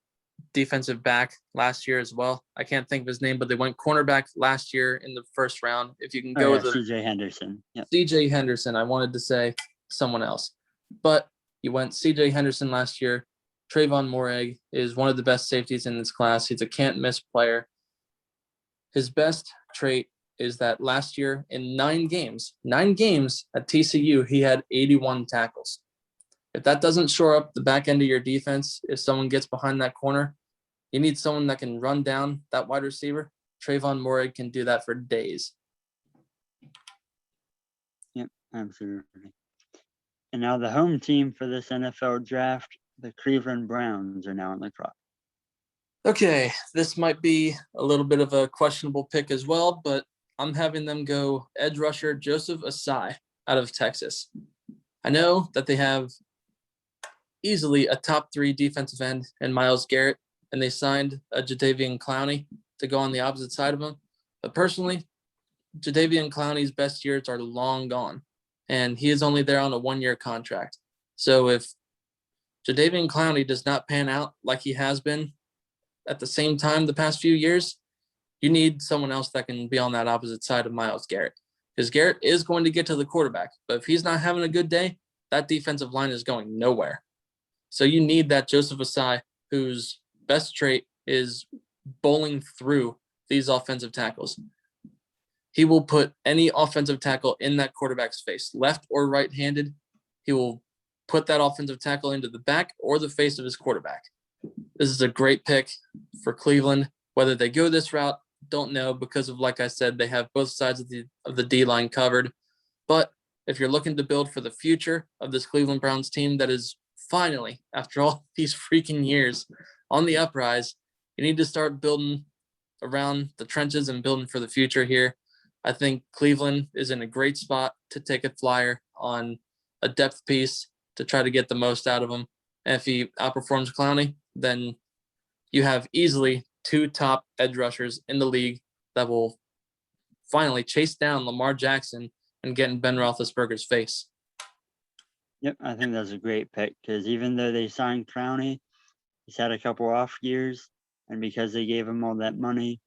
defensive back last year as well. I can't think of his name, but they went cornerback last year in the first round. If you can go with CJ Henderson. Yep. CJ Henderson, I wanted to say someone else, but you went CJ Henderson last year. Trayvon Moehrig is one of the best safeties in this class. He's a can't miss player. His best trait is that last year in 9 games at TCU, he had 81 tackles. If that doesn't shore up the back end of your defense, if someone gets behind that corner, you need someone that can run down that wide receiver. Trayvon Moehrig can do that for days. Yep, absolutely. And now the home team for this NFL draft, the Cleveland Browns, are now on the clock. Okay, this might be a little bit of a questionable pick as well, but I'm having them go edge rusher Joseph Asai out of Texas. I know that they have easily a top 3 defensive end in Myles Garrett, and they signed a Jadeveon Clowney to go on the opposite side of him. But personally, Jadeveon Clowney's best years are long gone, and he is only there on a 1-year contract. So if Jadeveon Clowney does not pan out like he has been at the same time the past few years, you need someone else that can be on that opposite side of Myles Garrett. Because Garrett is going to get to the quarterback, but if he's not having a good day, that defensive line is going nowhere. So you need that Joseph Asai, whose best trait is bowling through these offensive tackles. He will put any offensive tackle in that quarterback's face, left or right-handed. He will put that offensive tackle into the back or the face of his quarterback. This is a great pick for Cleveland. Whether they go this route, don't know, because of, like I said, they have both sides of the D-line covered. But if you're looking to build for the future of this Cleveland Browns team that is finally, after all these freaking years, on the uprise, you need to start building around the trenches and building for the future here. I think Cleveland is in a great spot to take a flyer on a depth piece to try to get the most out of him. And if he outperforms Clowney, then you have easily 2 top edge rushers in the league that will finally chase down Lamar Jackson and get in Ben Roethlisberger's face. Yep, I think that's a great pick because even though they signed Clowney, he's had a couple off years, and because they gave him all that money,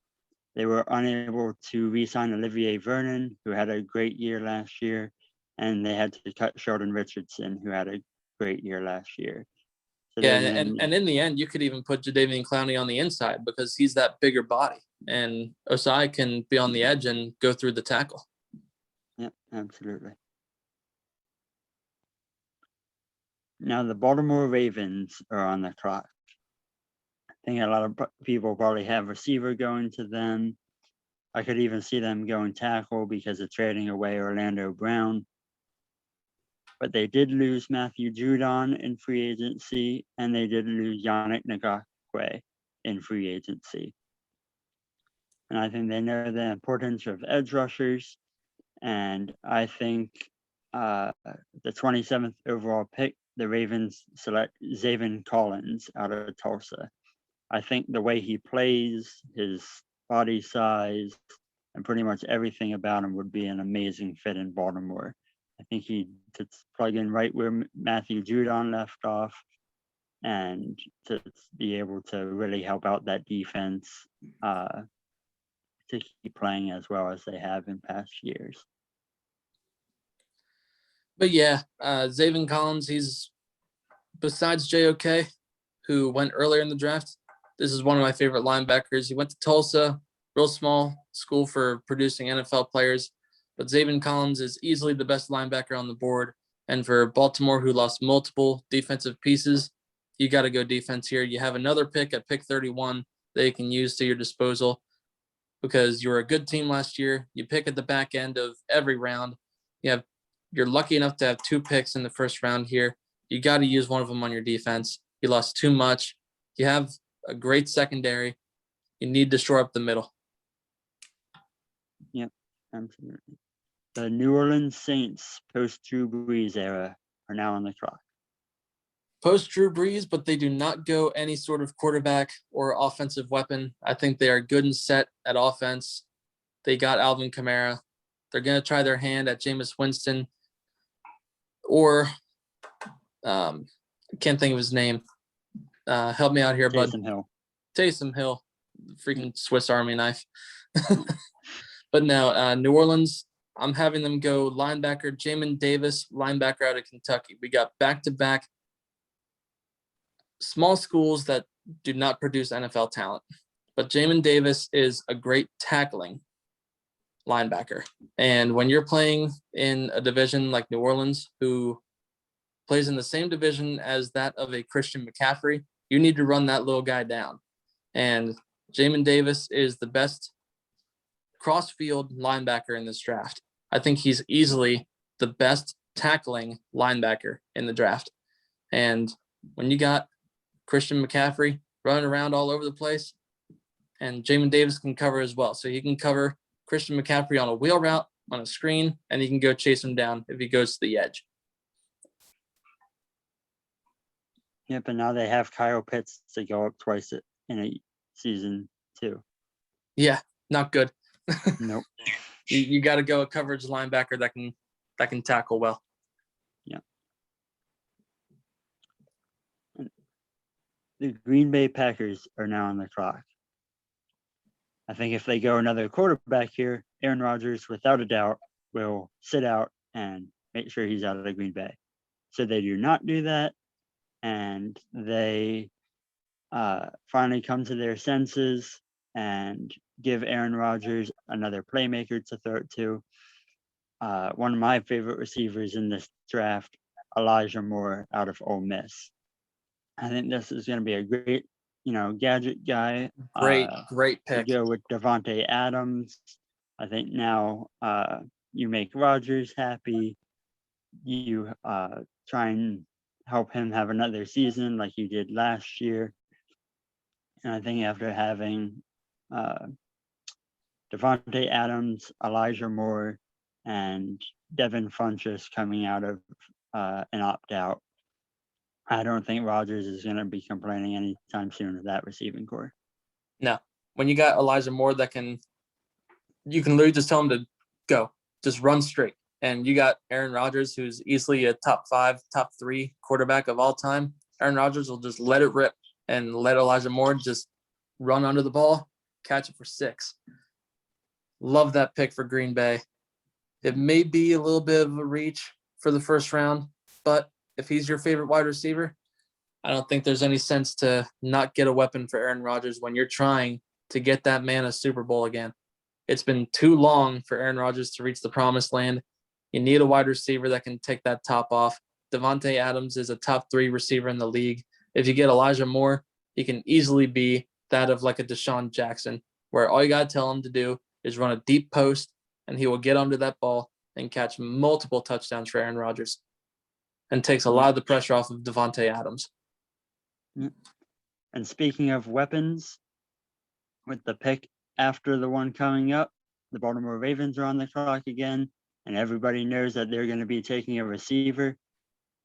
they were unable to re-sign Olivier Vernon, who had a great year last year, and they had to cut Sheldon Richardson, who had a great year last year. So yeah, and in the end, you could even put Jadeveon Clowney on the inside because he's that bigger body, and Osai can be on the edge and go through the tackle. Yep, absolutely. Now the Baltimore Ravens are on the clock. I think a lot of people probably have receiver going to them. I could even see them going tackle because of trading away Orlando Brown. But they did lose Matthew Judon in free agency, and they did lose Yannick Ngakoue in free agency. And I think they know the importance of edge rushers. And I think the 27th overall pick the Ravens select Zaven Collins out of Tulsa. I think the way he plays, his body size, and pretty much everything about him would be an amazing fit in Baltimore. I think he could plug in right where Matthew Judon left off, and to be able to really help out that defense to keep playing as well as they have in past years. But yeah, Zaven Collins, he's besides JOK, who went earlier in the draft. This is one of my favorite linebackers. He went to Tulsa, real small school for producing NFL players. But Zaven Collins is easily the best linebacker on the board. And for Baltimore, who lost multiple defensive pieces, you got to go defense here. You have another pick at pick 31 that you can use to your disposal because you were a good team last year. You pick at the back end of every round. You're lucky enough to have 2 picks in the first round here. You got to use one of them on your defense. You lost too much. You have a great secondary. You need to shore up the middle. Yep, absolutely. The New Orleans Saints post Drew Brees era are now on the clock. Post Drew Brees, but they do not go any sort of quarterback or offensive weapon. I think they are good and set at offense. They got Alvin Kamara. They're going to try their hand at Jameis Winston or I can't think of his name. Help me out here, bud. Taysom Hill, freaking Swiss Army knife. But no, New Orleans, I'm having them go linebacker, Jamin Davis, linebacker out of Kentucky. We got back-to-back small schools that do not produce NFL talent. But Jamin Davis is a great tackling linebacker. And when you're playing in a division like New Orleans, who plays in the same division as that of a Christian McCaffrey, you need to run that little guy down. And Jamin Davis is the best cross-field linebacker in this draft. I think he's easily the best tackling linebacker in the draft. And when you got Christian McCaffrey running around all over the place, and Jamin Davis can cover as well. So he can cover Christian McCaffrey on a wheel route, on a screen, and he can go chase him down if he goes to the edge. Yep, and now they have Kyle Pitts to go up twice in a season too. Yeah, not good. Nope. You got to go a coverage linebacker that can tackle well. Yeah. The Green Bay Packers are now on the clock. I think if they go another quarterback here, Aaron Rodgers, without a doubt, will sit out and make sure he's out of Green Bay. So they do not do that, and they finally come to their senses and give Aaron Rodgers another playmaker to throw it to. One of my favorite receivers in this draft, Elijah Moore out of Ole Miss. I think this is going to be a great, gadget guy. Great pick. To go with Davante Adams. I think now you make Rodgers happy. You try and help him have another season like you did last year. And I think after having Davante Adams, Elijah Moore, and Devin Funchess coming out of an opt-out, I don't think Rodgers is going to be complaining anytime soon of that receiving core. No. When you got Elijah Moore you can literally just tell him to go. Just run straight. And you got Aaron Rodgers, who's easily a top 5, top 3 quarterback of all time. Aaron Rodgers will just let it rip and let Elijah Moore just run under the ball, catch it for 6. Love that pick for Green Bay. It may be a little bit of a reach for the first round, but if he's your favorite wide receiver, I don't think there's any sense to not get a weapon for Aaron Rodgers when you're trying to get that man a Super Bowl again. It's been too long for Aaron Rodgers to reach the promised land. You need a wide receiver that can take that top off. Davante Adams is a top 3 receiver in the league. If you get Elijah Moore, he can easily be that of like a Deshaun Jackson, where all you got to tell him to do is run a deep post, and he will get onto that ball and catch multiple touchdowns for Aaron Rodgers, and takes a lot of the pressure off of Davante Adams. And speaking of weapons, with the pick after the one coming up, the Baltimore Ravens are on the clock again, and everybody knows that they're going to be taking a receiver.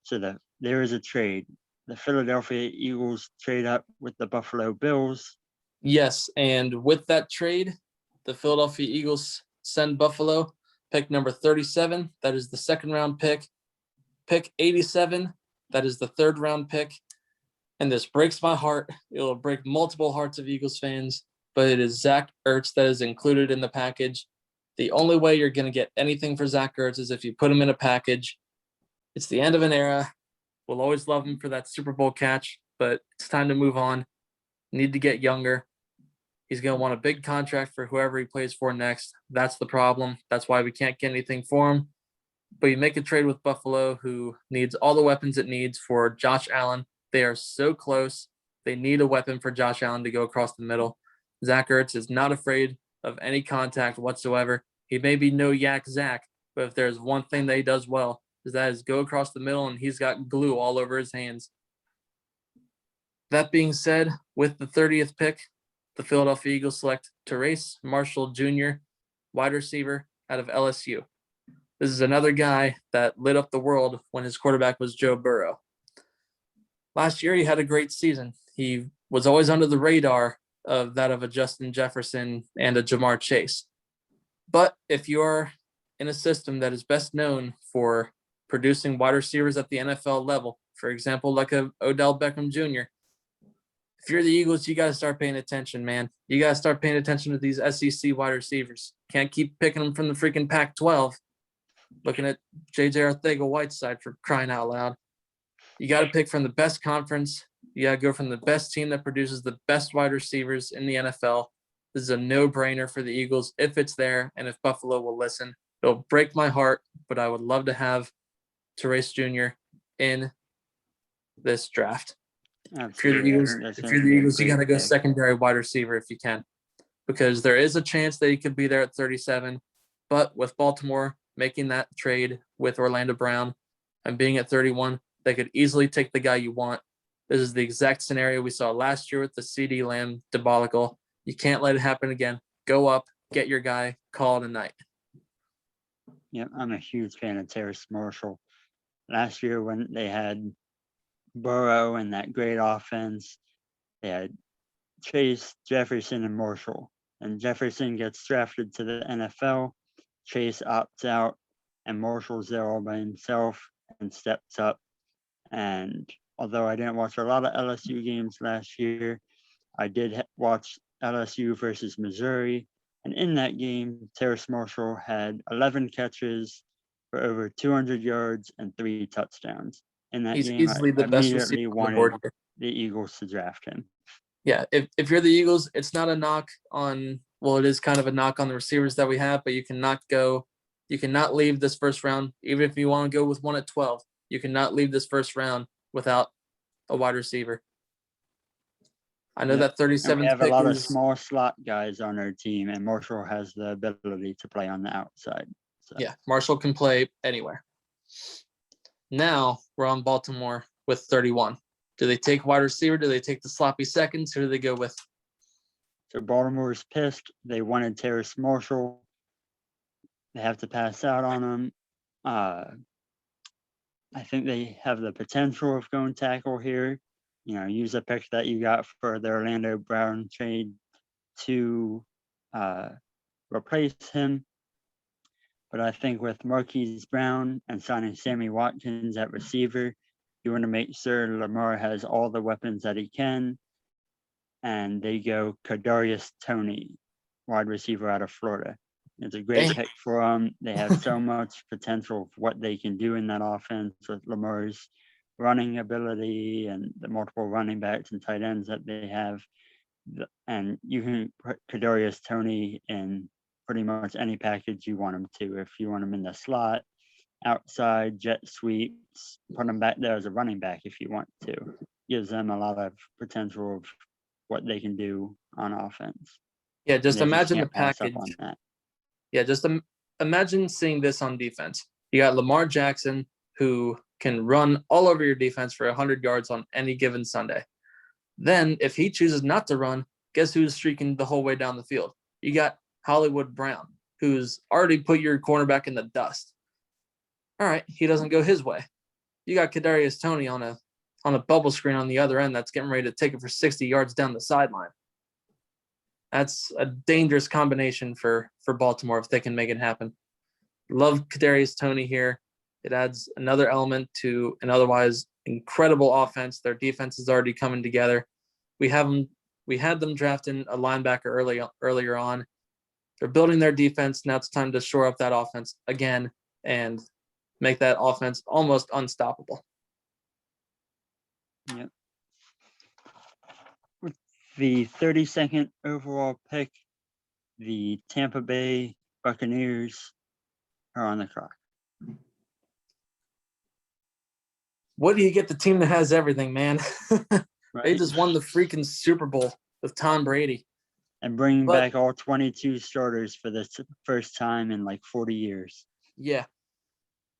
So the there is a trade. The Philadelphia Eagles trade up with the Buffalo Bills. Yes, and with that trade, the Philadelphia Eagles send Buffalo pick number 37. That is the second round pick. Pick 87. That is the third round pick. And this breaks my heart. It'll break multiple hearts of Eagles fans, but it is Zach Ertz that is included in the package. The only way you're going to get anything for Zach Ertz is if you put him in a package. It's the end of an era. We'll always love him for that Super Bowl catch, but it's time to move on. Need to get younger. He's going to want a big contract for whoever he plays for next. That's the problem. That's why we can't get anything for him. But you make a trade with Buffalo, who needs all the weapons it needs for Josh Allen. They are so close. They need a weapon for Josh Allen to go across the middle. Zach Ertz is not afraid of any contact whatsoever. He may be no yak Zach, but if there's one thing that he does well, is that is go across the middle, and he's got glue all over his hands. That being said, with the 30th pick, the Philadelphia Eagles select Terrace Marshall Jr., wide receiver out of LSU. This is another guy that lit up the world when his quarterback was Joe Burrow. Last year, he had a great season. He was always under the radar of that of a Justin Jefferson and a Jamar Chase. But if you're in a system that is best known for producing wide receivers at the NFL level, for example, like a Odell Beckham Jr., if you're the Eagles, you got to start paying attention, man. You got to start paying attention to these SEC wide receivers. Can't keep picking them from the freaking Pac-12. Looking at J.J. Arcega-Whiteside, for crying out loud. You got to pick from the best conference. You got to go from the best team that produces the best wide receivers in the NFL. This is a no-brainer for the Eagles if it's there and if Buffalo will listen. It'll break my heart, but I would love to have Terrace Jr. in this draft. If you're the Eagles, you got to go secondary wide receiver if you can, because there is a chance that he could be there at 37. But with Baltimore making that trade with Orlando Brown and being at 31, they could easily take the guy you want. This is the exact scenario we saw last year with the CeeDee Lamb debacle. You can't let it happen again. Go up, get your guy, call it a night. Yeah, I'm a huge fan of Terrace Marshall. Last year when they had Burrow and that great offense, they had Chase, Jefferson, and Marshall. And Jefferson gets drafted to the NFL. Chase opts out, and Marshall's there all by himself and steps up. And although I didn't watch a lot of LSU games last year, I did watch LSU versus Missouri. And in that game, Terrace Marshall had 11 catches for over 200 yards and 3 touchdowns. In that He's game, easily the best receiver on the board wanted the Eagles to draft him. Yeah, if you're the Eagles, it's not a knock on, well, it is kind of a knock on the receivers that we have, but you cannot leave this first round, even if you want to go with one at 12. You cannot leave this first round without a wide receiver. I know that 37th we have pick a lot of small slot guys on our team, and Marshall has the ability to play on the outside. So. Yeah, Marshall can play anywhere. Now we're on Baltimore with 31. Do they take wide receiver? Do they take the sloppy seconds? Who do they go with? So Baltimore's pissed. They wanted Terrace Marshall. They have to pass out on him. I think they have the potential of going tackle here. Use a pick that you got for the Orlando Brown trade to replace him. But I think with Marquise Brown and signing Sammy Watkins at receiver, you want to make sure Lamar has all the weapons that he can. And they go Kadarius Toney, wide receiver out of Florida. It's a great pick for them. They have so much potential of what they can do in that offense with Lamar's running ability and the multiple running backs and tight ends that they have. And you can put Kadarius Toney in pretty much any package you want him to. If you want him in the slot, outside, jet sweeps, put him back there as a running back if you want to. Gives them a lot of potential of what they can do on offense. Yeah, just imagine the package. Yeah, just imagine seeing this on defense. You got Lamar Jackson, who can run all over your defense for 100 yards on any given Sunday. Then, if he chooses not to run, guess who's streaking the whole way down the field? You got Hollywood Brown, who's already put your cornerback in the dust. All right, he doesn't go his way. you got Kadarius Toney on a bubble screen on the other end that's getting ready to take it for 60 yards down the sideline. That's a dangerous combination for Baltimore if they can make it happen. Love Kadarius Toney here. It adds another element to an otherwise incredible offense. Their defense is already coming together. We had them drafting a linebacker earlier on. They're building their defense. Now it's time to shore up that offense again and make that offense almost unstoppable. Yep. With the 32nd overall pick, the Tampa Bay Buccaneers are on the clock. What do you get the team that has everything, man? Right? They just won the freaking Super Bowl with Tom Brady. And bringing back all 22 starters for the first time in like 40 years. Yeah.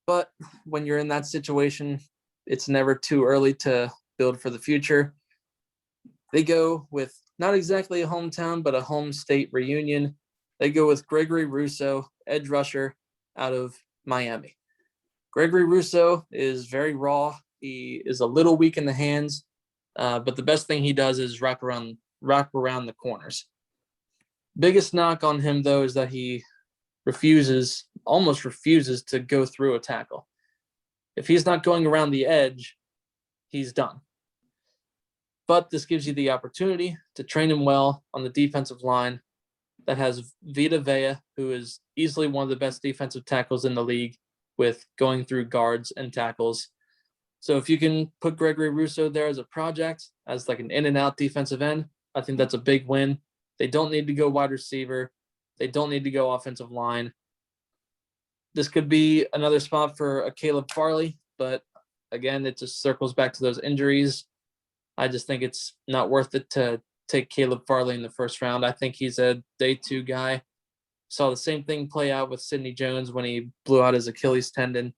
But when you're in that situation, it's never too early to build for the future. They go with not exactly a hometown, but a home state reunion. They go with Gregory Rousseau, edge rusher out of Miami. Gregory Rousseau is very raw. He is a little weak in the hands, but the best thing he does is wrap around the corners. Biggest knock on him, though, is that he almost refuses to go through a tackle. If he's not going around the edge, he's done. But this gives you the opportunity to train him well on the defensive line that has Vita Vea, who is easily one of the best defensive tackles in the league with going through guards and tackles. So if you can put Gregory Rousseau there as a project, as like an in and out defensive end, I think that's a big win. They don't need to go wide receiver. They don't need to go offensive line. This could be another spot for a Caleb Farley, but again, it just circles back to those injuries. I just think it's not worth it to take Caleb Farley in the first round. I think he's a day 2 guy. Saw the same thing play out with Sidney Jones when he blew out his Achilles tendon.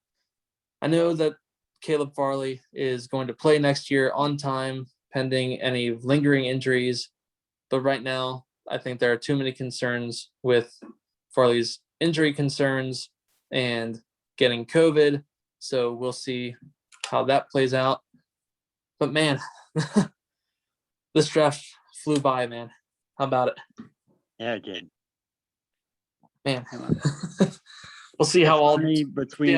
I know that Caleb Farley is going to play next year on time, pending any lingering injuries. But right now, I think there are too many concerns with Farley's injury concerns and getting COVID. So we'll see how that plays out. But man, this draft flew by, man. How about it? Yeah, it did. Man, we'll see how all between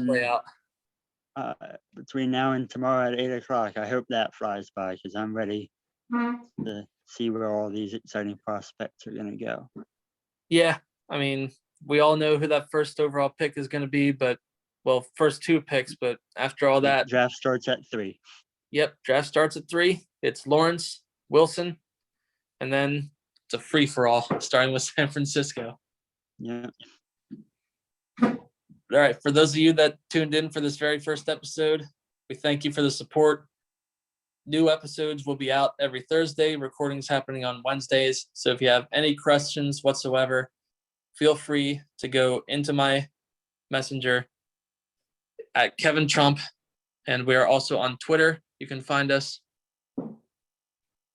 play out. Between now and tomorrow at 8 o'clock. I hope that flies by because I'm ready to see where all these exciting prospects are going to go. Yeah, I mean, we all know who that first overall pick is going to be, but first 2 picks. But after all that, draft starts at 3. Yep, draft starts at 3. It's Lawrence, Wilson, and then it's a free for all, starting with San Francisco. Yeah. All right. For those of you that tuned in for this very first episode, we thank you for the support. New episodes will be out every Thursday. Recordings happening on Wednesdays. So if you have any questions whatsoever, feel free to go into my messenger at Kevin Trump. And we are also on Twitter. You can find us.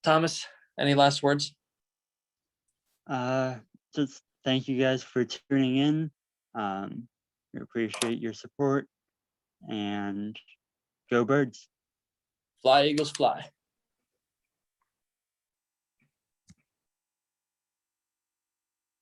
Thomas, any last words? Just thank you guys for tuning in. We appreciate your support, and go Birds. Fly, Eagles, fly.